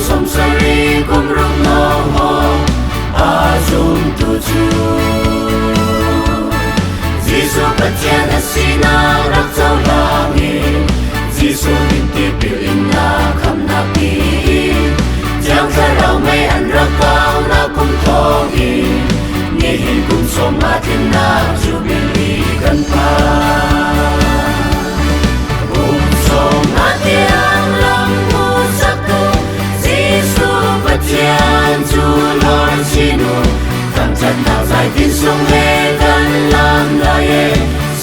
som sari kum rung no ho a zum tu chu Giêsu pathian asina rak chau langi Giêsu din ti pilin na kham na pi Jang kharau mai an rak kau na kum thongi Ni hin kum som ma thin na jubilee kan pa som ma tiang lam mu sak tu Giêsu pathian chu lor chinu Tam chat na zai tin sung ve kan lam la ye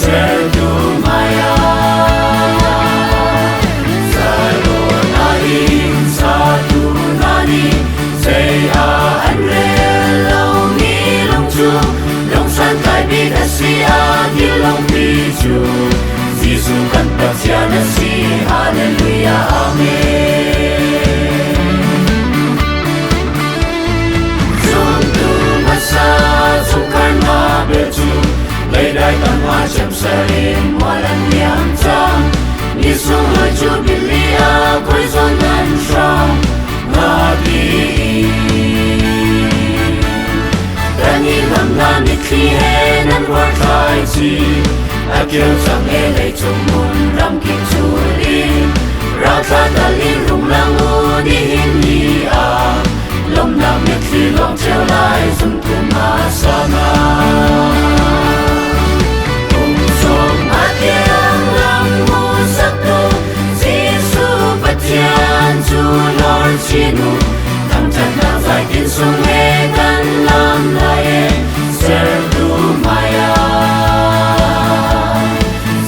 ser du maya Salo na in sa tu na ni Say a an re lau mi long chu Long san kai bi a si a di long pi chu Giêsu kan pathian a si hallelujah amen Zum tu masa zum karma be chu Lấy đại tan hoa chậm sarin hoa lan nhang chang Ni sung hơi jubilee quay zon nan shang Nga di Tani lam na ni khi he nan war khai chi A kiêu chang e lei chung mun ram kim chu li Ra tha ta li rung lang u di hin ni a Lom na mi khi long treo lai zum tu ma sa na Chu lor chinu Tam chat na zai tin sung he kan lam la ye ser du maya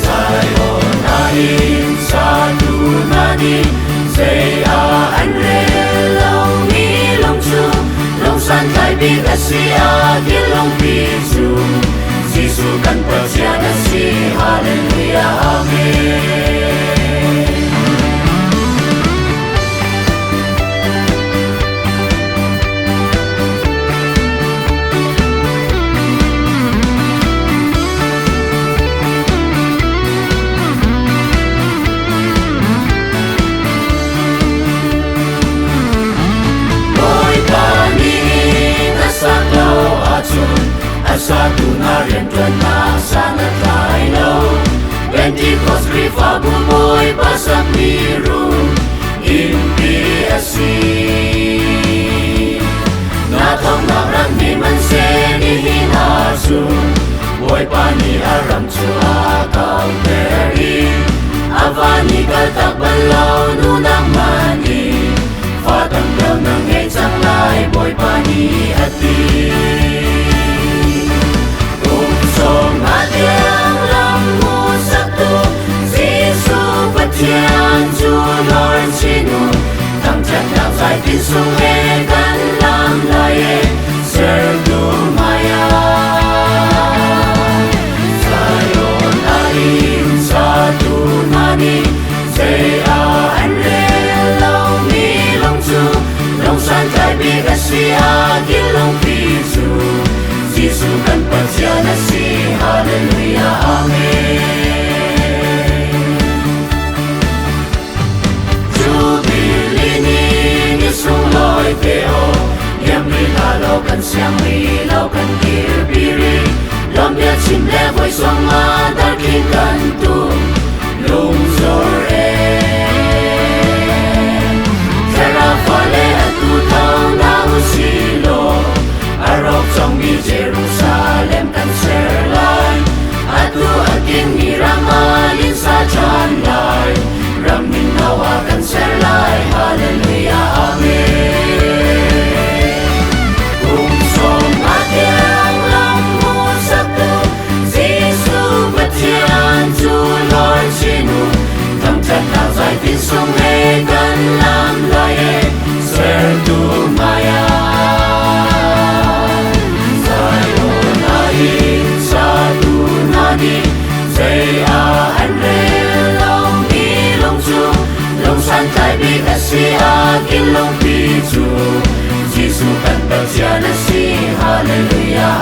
Zai o na in sa du na ni Say a an re lau mi long chu Long san kai bi a si a di long pi chu Giêsu kan pathian a si hallelujah amen Sa tu na rian tuan na sa na tai lo Pentecost rifa bu boy pasak mi ru In PSC Na thong na ran mi man se ni hin a su Boy pa ni aram chu a kau teri Avani kal tak balau nu nang mani Fatang bel nang ngay chang lai boy pa ni ati Som hatiang lam mu sak tu Giêsu pathian chu lor chinu Tam chat na zai tin sung he kan lam la ye ser du maya Zai o na in sa tu na ni Say a an re lau mi long chu Long san kai bi a si a di long pi chu Giêsu kan pathian a si hallelujah amen Jubilee ni sung loi te o Yam ri la lo kan siang ri lo kan kir biri Lom ya chim le voi song a dar kin kan tu Lung zor e Tera fa le a tu tau na u si lo Arok trong mi Jerusalem kan ser lai Atu akin ni ramalin sa chan lai Ram min nawa kan ser lai hallelujah amen Kung som atiang lam mu sak tu Giêsu pathian chu lor chinu Tam chat na zai tin sung he kan lam la ye ser du maya Say a an re lau mi long chu Long san kai bi a si a kin long pi chu Giêsu kan pathian a si hallelujah